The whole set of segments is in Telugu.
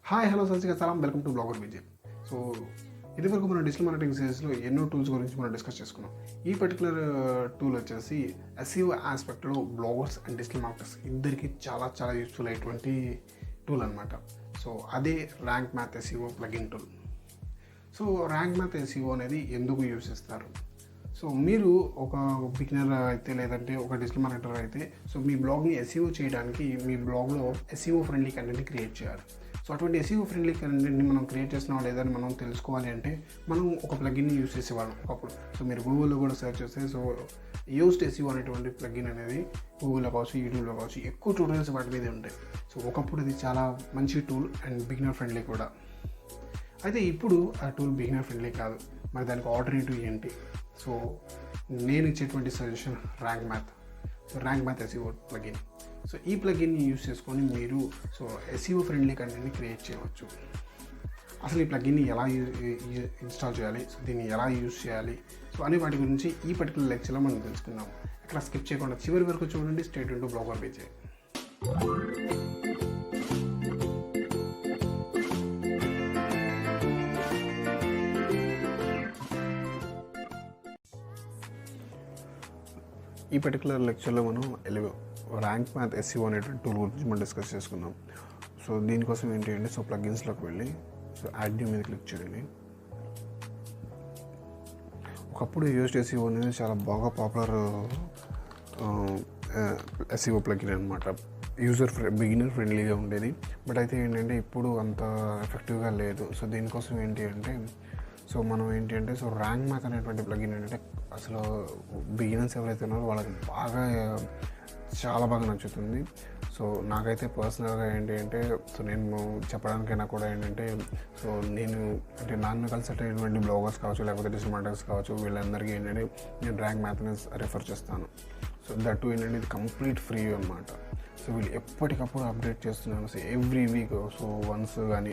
హాయ్ హలో సత్యగా సలాం welcome to blogger Vijay. So ఇదివరకు మన డిజిటల్ మార్కెటింగ్ సిరీస్లో ఎన్నో టూల్స్ గురించి మనం డిస్కస్ చేసుకున్నాం. ఈ పర్టికులర్ టూల్ వచ్చేసి SEO ఆస్పెక్ట్లో బ్లాగర్స్ అండ్ డిజిటల్ మార్కెటర్స్ ఇద్దరికి చాలా చాలా యూస్ఫుల్ అయ్యేటువంటి టూల్ అనమాట. సో అదే Rank Math SEO plugin tool. So Rank Math SEO అనేది ఎందుకు యూస్ చేస్తారు? సో మీరు ఒక బిగినర్ అయితే లేదంటే ఒక డిజిటల్ మార్కెటర్ అయితే సో మీ బ్లాగ్ని SEO చేయడానికి మీ బ్లాగ్లో SEO ఫ్రెండ్లీ కంటెంట్ని క్రియేట్ చేయాలి. సో అటువంటి SEO ఫ్రెండ్లీ కంటెంట్ని మనం క్రియేట్ చేస్తున్నాం లేదని మనం తెలుసుకోవాలి అంటే మనం ఒక ప్లగిన్ని యూస్ చేసేవాళ్ళం ఒకప్పుడు. సో మీరు గూగుల్లో కూడా సెర్చ్ చేస్తే సో YOast SEO అనేటువంటి ప్లగిన్ అనేది గూగుల్లో కావచ్చు, యూట్యూబ్లో కావచ్చు ఎక్కువ ట్యూటోరియల్స్ వాటి మీద ఉంటాయి. సో ఒకప్పుడు ఇది చాలా మంచి టూల్ అండ్ బిగినర్ ఫ్రెండ్లీ కూడా. అయితే ఇప్పుడు ఆ టూల్ బిగినర్ ఫ్రెండ్లీ కాదు. మరి దానికి ఆల్టర్నేటివ్ ఏంటి? సో నేను ఇచ్చేటువంటి suggestion rank Math SEO plugin. So ఈ ప్లగిన్ని యూస్ చేసుకొని మీరు సో SEO ఫ్రెండ్లీ కంటెంట్ని క్రియేట్ చేయవచ్చు. అసలు ఈ ప్లగిన్ని ఎలా ఇన్స్టాల్ చేయాలి, సో దీన్ని ఎలా యూస్ చేయాలి, సో అనే వాటి గురించి ఈ పర్టికులర్ లెక్చర్లో మనం తెలుసుకుందాం. ఇక్కడ స్కిప్ చేయకుండా చివరి వరకు చూడండి. State into blogger Vijay. ఈ పర్టికులర్ లెక్చర్లో మనం ర్యాంక్ మ్యాథ్ SEO అనేటువంటి టూల్ గురించి మనం డిస్కస్ చేసుకుందాం. సో దీనికోసం ఏంటి అంటే సో ప్లగిన్స్లోకి వెళ్ళి సో యాడ్ న్యూ మీద క్లిక్ చేయండి. ఒకప్పుడు YOast SEO అనేది చాలా బాగా పాపులర్ SEO ప్లగిన్ అనమాట. బిగినర్ ఫ్రెండ్లీగా ఉండేది. బట్ అయితే ఏంటంటే ఇప్పుడు అంత ఎఫెక్టివ్గా లేదు. సో దీనికోసం ఏంటి అంటే సో మనం ఏంటి అంటే సో ర్యాంక్ మ్యాథ్ అనేటువంటి ప్లగిన్ ఏంటంటే అసలు బిగినర్స్ ఎవరైతే ఉన్నారో వాళ్ళకి చాలా బాగా నచ్చుతుంది. సో నాకైతే పర్సనల్గా ఏంటి అంటే సో నేను చెప్పడానికైనా కూడా ఏంటంటే సో నేను నన్ను కన్సల్ట్ అయినటువంటి బ్లాగర్స్ కావచ్చు లేకపోతే డిజిటల్ మార్కెటర్స్ కావచ్చు వీళ్ళందరికీ ఏంటంటే నేను ర్యాంక్ మ్యాథ్ని రెఫర్ చేస్తాను. సో దట్ ఏంటంటే ఇది కంప్లీట్ ఫ్రీ అనమాట. సో వీళ్ళు ఎప్పటికప్పుడు అప్డేట్ చేస్తున్నాను. So every week so once కానీ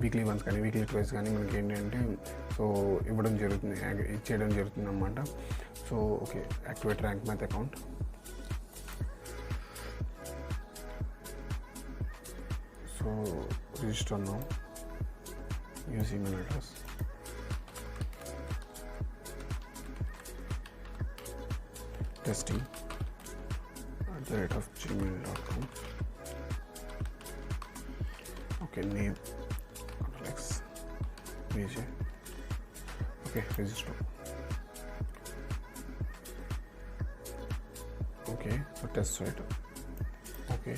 వీక్లీ వన్స్ కానీ వీక్లీ ట్వైస్ కానీ మనకి ఏంటంటే సో ఇచ్చేయడం జరుగుతుంది అన్నమాట. So okay, activate rank math account. So register now use email address. testing@gmail.com. Okay, name Alex Vijay. Okay, register. Okay, so test site. Okay.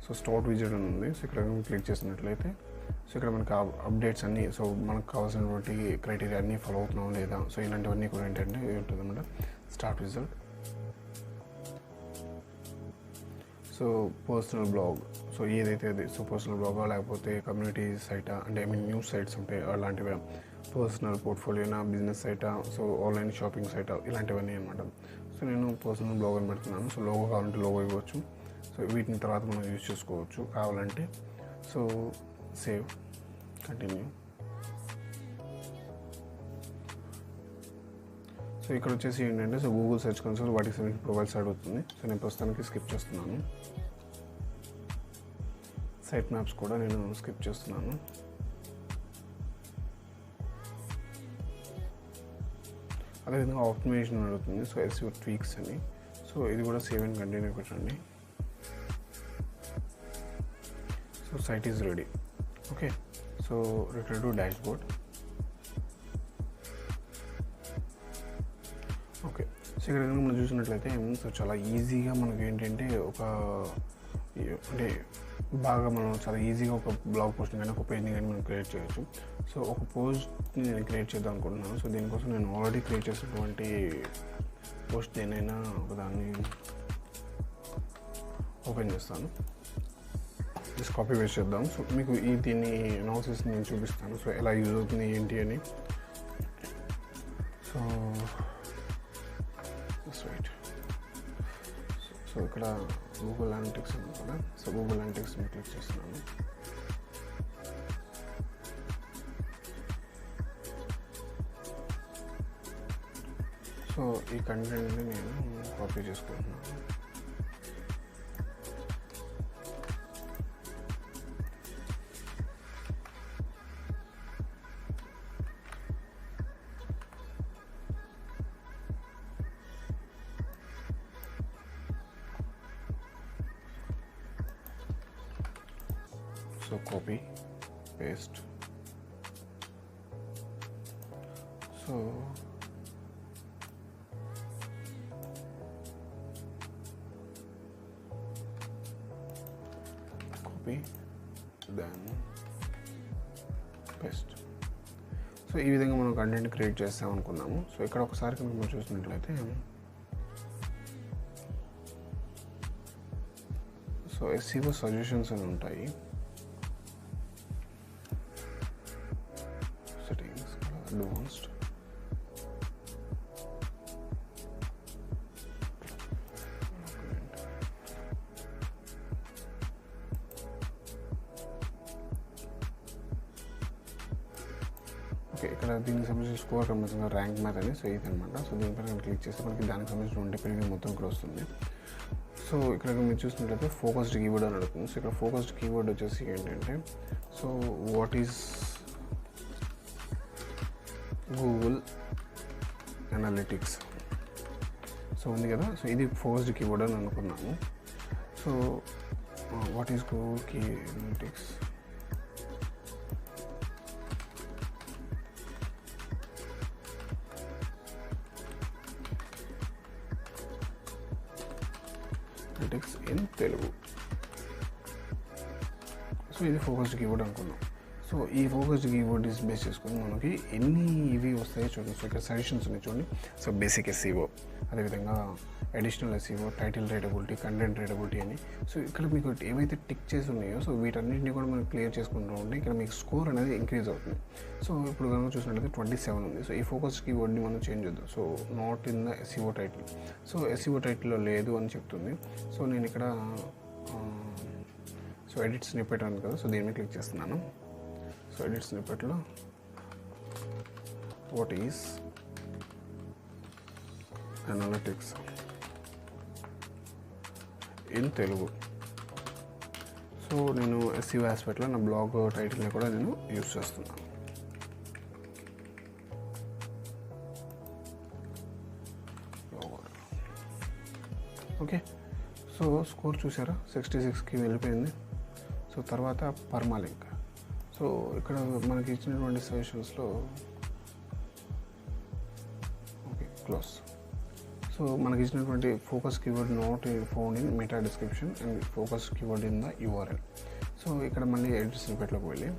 So start visit అని ఉంది. సో ఇక్కడ క్లిక్ చేసినట్లయితే సో ఇక్కడ మనకు అప్డేట్స్ అన్నీ సో మనకు కావాల్సినటువంటి క్రైటీరియా అన్నీ ఫాలో అవుతున్నాం లేదా సో ఇలాంటివన్నీ కూడా ఏంటంటే ఉంటుంది అన్నమాట. Start result. So personal blog so ఏదైతే అది సో పర్సనల్ బ్లాగా లేకపోతే కమ్యూనిటీ సైటా అంటే న్యూస్ సైట్స్ ఉంటాయి అలాంటివి, పర్సనల్ పోర్ట్ఫోలియోనా, బిజినెస్ సైటా, సో ఆన్లైన్ షాపింగ్ సైటా ఇలాంటివన్నీ అనమాట. సో నేను పర్సనల్ బ్లాగ్ అని పెడుతున్నాను. సో లోగో కావాలంటే లోగో ఇవ్వచ్చు. సో వీటిని తర్వాత మనం యూజ్ చేసుకోవచ్చు కావాలంటే. So save, continue. సో ఇక్కడ వచ్చేసి ఏంటంటే సో గూగుల్ సెర్చ్ కన్సోల్ వాటికి సంబంధించిన ప్రొఫైల్స్ అడుగుతుంది. సో నేను ప్రస్తుతానికి స్కిప్ చేస్తున్నాను. సైట్ మ్యాప్స్ కూడా నేను స్కిప్ చేస్తున్నాను. అదేవిధంగా ఆప్టిమైజేషన్ అడుగుతుంది. సో SEO ట్వీక్స్ అని. సో ఇది కూడా సేవ్ అండ్ కంటిన్యూ పెట్టండి. So site is ready. Okay, so return to dashboard. Okay, so ఇక్కడ మనం చూసినట్లయితే సో చాలా ఈజీగా మనకి ఏంటంటే బాగా మనం చాలా ఈజీగా ఒక బ్లాగ్ పోస్ట్ని కానీ ఒక పేజ్ని కానీ మనం క్రియేట్ చేయొచ్చు. సో ఒక పోస్ట్ని నేను క్రియేట్ చేద్దాం అనుకుంటున్నాను. సో దీనికోసం నేను ఆల్రెడీ క్రియేట్ చేసినటువంటి పోస్ట్ దేనైనా ఒకదాన్ని ఓపెన్ చేస్తాను. జస్ట్ కాపీ పేస్ట్ చేద్దాం. సో మీకు దీన్ని అనాలిసిస్ నేను చూపిస్తాను. సో ఎలా యూజ్ అవుతుంది ఏంటి అని. So right. సో ఇక్కడ గూగుల్ అనలిటిక్స్ ఉంది కదా. సో గూగుల్ అనలిటిక్స్ నేను క్లిక్ చేస్తున్నాను. సో ఈ కంటెంట్ని నేను కాపీ చేసుకుంటున్నాను. So copy paste. So copy then paste. So ఈ విధంగా మనం కంటెంట్ క్రియేట్ చేస్తాం అనుకున్నాము. సో ఇక్కడ ఒకసారి కనుక మనం చూసినట్లయితే సో SEO సజెషన్స్ అని ఉంటాయి. Settings advanced, okay. ఇక్కడ దీనికి సంబంధించిన స్కోర్ సంబంధించిన ర్యాంక్ మ్యాథ్ అని. సో ఇది అనమాట. సో దీనిపైన క్లిక్ చేస్తే మనకి దానికి సంబంధించిన ప్రివ్యూ మొత్తం ఇక్కడ వస్తుంది. సో ఇక్కడ మీరు చూసినట్లయితే ఫోకస్డ్ కీవర్డ్ అని అడుగుతుంది. సో ఇక్కడ ఫోకస్డ్ కీవర్డ్ వచ్చేసి ఏంటంటే so what is Google analytics. So ఉంది కదా. సో ఇది ఫోకస్డ్ కీవర్డ్ అని అనుకున్నాము. So what is Google analytics. In Telugu. So ఇది ఫోకస్డ్ కీవర్డ్ అనుకున్నాం. సో ఈ ఫోకస్డ్ కీవర్డ్ ఇస్ బేస్ చేసుకొని మనకి ఎన్ని ఇవి వస్తాయో చూడండి. సో ఇక్కడ సజెషన్స్ ఉన్నాయి చూడండి. సో బేసిక్ SEO, అదేవిధంగా అడిషనల్ SEO, టైటిల్ రైటబిలిటీ, కంటెంట్ రైటబిలిటీ అని. సో ఇక్కడ మీకు ఏవైతే టిక్ చేసి ఉన్నాయో సో వీటన్నింటినీ కూడా మనం క్లియర్ చేసుకుంటూ ఉంటే ఇక్కడ మీకు స్కోర్ అనేది ఇంక్రీజ్ అవుతుంది. సో ఇప్పుడు కనుక చూసినట్లయితే 27 ఉంది. సో ఈ ఫోకస్డ్ కీవర్డ్ని మనం చేంజ్ చేద్దాం. So not in the SEO title. So SEO టైటిల్లో లేదు అని చెప్తుంది. సో నేను ఇక్కడ సో ఎడిట్ స్నిప్పెట్ ఉంది కదా. సో దీని మీద క్లిక్ చేస్తున్నాను. సో ఎడిట్ స్నిప్పెట్లో what is analytics in Telugu. So నేను SEO ఆస్పెక్ట్లో నా బ్లాగ్ టైటిల్ని కూడా నేను యూజ్ చేస్తున్నాను. ఓకే. సో స్కోర్ చూసారా 66కి వెళ్ళిపోయింది. సో తర్వాత పర్మాలింక్. సో ఇక్కడ మనకి ఇచ్చినటువంటి సజెషన్స్లో ఓకే క్లోజ్. సో మనకి ఇచ్చినటువంటి focus keyword not found in meta description and focus keyword in the URL. So ఇక్కడ మళ్ళీ ఎడిట్ స్నిప్పెట్లోకి వెళ్ళి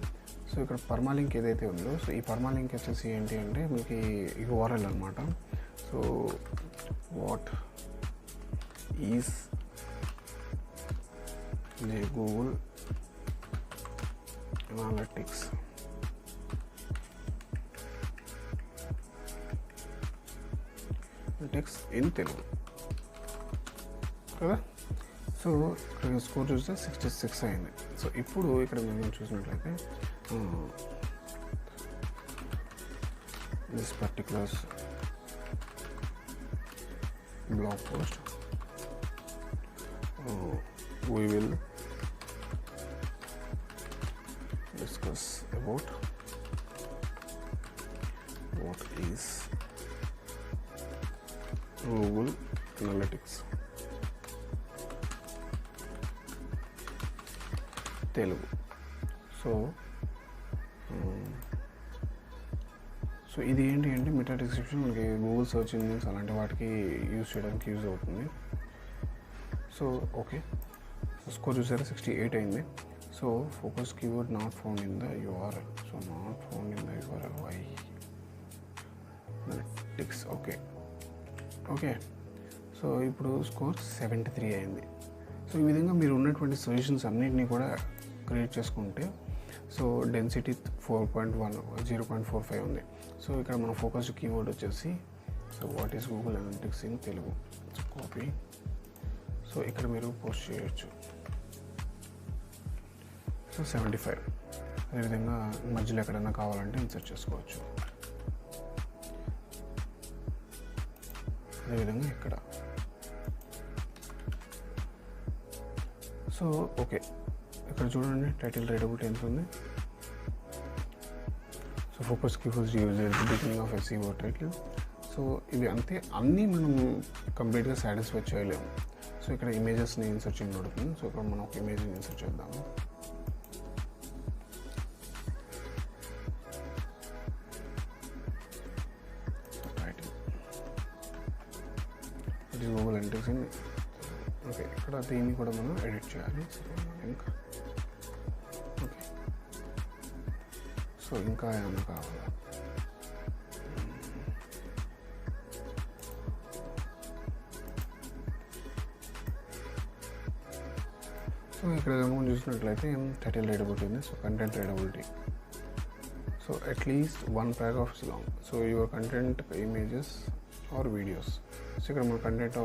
సో ఇక్కడ పర్మాలింక్ ఏదైతే ఉందో సో ఈ పర్మాలింక్ వచ్చేసి ఏంటి అంటే మనకి URL అనమాట. So what is the Google analytics. Text in Telugu కదా. సో ఇక్కడ స్కోర్ చూస్తే 66 అయింది. సో ఇప్పుడు ఇక్కడ మేము చూసినట్లయితే this particular blog post we will discuss about what is Google Analytics Telugu. So ఇది ఏంటి అంటే మెటా డిస్క్రిప్షన్ మనకి గూగుల్ సర్చ్ ఇంజిన్స్ అలాంటి వాటికి యూజ్ చేయడానికి యూజ్ అవుతుంది. So okay. స్కోర్ చూసారా 68 అయింది. So focus keyword not found in the URL. So not found in the URL వై టిక్స్. Okay okay. సో ఇప్పుడు స్కోర్ 73 అయింది. సో ఈ విధంగా మీరు ఉన్నటువంటి సొల్యూషన్స్ అన్నింటినీ కూడా క్రియేట్ చేసుకుంటే సో డెన్సిటీ 0.45 ఉంది. సో ఇక్కడ మన ఫోకస్డ్ కీవర్డ్ వచ్చేసి so what is Google analytics in Telugu. So copy. So ఇక్కడ మీరు పోస్ట్ చేయొచ్చు. సో 75. అదేవిధంగా మధ్యలో ఎక్కడైనా కావాలంటే ఇన్సర్ట్ చేసుకోవచ్చు. అదేవిధంగా ఇక్కడ. So okay. ఇక్కడ చూడండి టైటిల్ రైటబిలిటీ ఎంత ఉంది. So focus keywords use beginning of SEO title. So ఇవి అంతే, అన్నీ మనం కంప్లీట్గా సాటిస్ఫై చేయలేము. సో ఇక్కడ ఇమేజెస్ని ఇన్సర్ట్ చేయడం అడుగుతుంది. సో ఇక్కడ మనం ఒక ఇమేజ్ని ఇన్సర్ట్ చేద్దాము. అనలిటిక్స్ అని ఓకే, ఇక్కడ దీన్ని కూడా మనం ఎడిట్ చేయాలి. ఇంకా ఓకే, సో ఇంకా ఏమైనా కావాలా? సో ఇక్కడ మనం చూసినట్లయితే టైటిల్ రీడబిలిటీ ఉంది. So content readability, so at least 1 paragraph is long. So your content images or videos, so ఇక్కడ మన కంటెంట్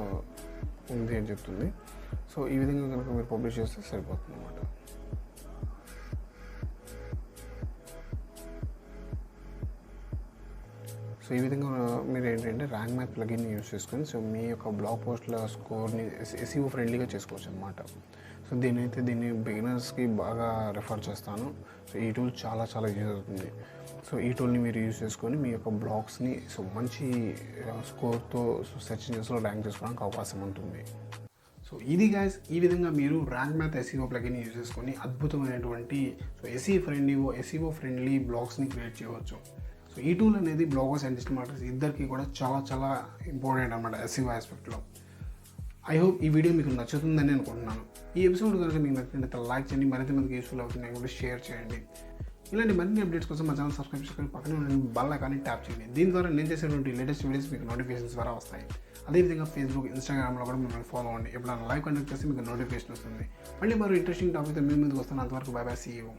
ఉంది అని చెప్తుంది. సో ఈ విధంగా కనుక మీరు పబ్లిష్ చేస్తే సరిపోతుంది అన్నమాట. సో ఈ విధంగా మీరు ఏంటంటే ర్యాంక్ మ్యాప్ ప్లగిన్ని యూస్ చేసుకొని సో మీ యొక్క బ్లాగ్ పోస్ట్ల స్కోర్ని SEO ఫ్రెండ్లీగా చేసుకోవచ్చు అనమాట. సో దీన్ని బిగినర్స్కి బాగా రెఫర్ చేస్తాను. సో ఈ టూల్ చాలా చాలా యూజ్ అవుతుంది. సో ఈ టూల్ని మీరు యూజ్ చేసుకొని మీ యొక్క బ్లాగ్స్ని సో మంచి స్కోర్తో సెర్చ్ ఇంజిన్స్లో ర్యాంక్ చేసుకోవడానికి అవకాశం ఉంటుంది. సో ఇది గైస్, ఈ విధంగా మీరు ర్యాంక్ మ్యాప్ SEO ప్లగిన్ని యూజ్ చేసుకొని అద్భుతమైనటువంటి సో SEO ఫ్రెండ్లీ బ్లాగ్స్ని క్రియేట్ చేయవచ్చు. సో ఈ టూల్ అనేది బ్లాగర్స్ అండ్ డిజిటల్ మార్కెటర్స్ ఇద్దరికి కూడా చాలా చాలా ఇంపార్టెంట్ అనమాట SEO ఆస్పెక్ట్లో. ఐ హోప్ ఈ వీడియో మీకు నచ్చుతుందని అనుకుంటున్నాను. ఈ ఎపిసోడ్ కనుక మీకు నచ్చినట్లయితే లైక్ చేయండి, మరింత మందికి యూస్ఫుల్ అవుతుంది కూడా షేర్ చేయండి. ఇలాంటి మరిన్ని అప్డేట్స్ కోసం మా ఛానల్ సబ్స్క్రైబ్ చేసుకొని పక్కనే ఉన్న బెల్ ఐకాన్ని ట్యాప్ చేయండి. దీని ద్వారా నేను చేసేటువంటి లేటెస్ట్ వీడియోస్ మీకు నోటిఫికేషన్స్ ద్వారా వస్తాయి. అదేవిధంగా ఫేస్బుక్, ఇన్స్టాగ్రామ్లో కూడా మిమ్మల్ని ఫాలో అవ్వండి. ఎప్పుడైనా లైవ్ కండక్ట్ చేస్తే మీకు నోటిఫికేషన్ వస్తుంది. మళ్ళీ మరో ఇంట్రెస్టింగ్ టాపిక్తో మీ ముందుకు వస్తాను. అంతవరకు బై బై, సీ యూ.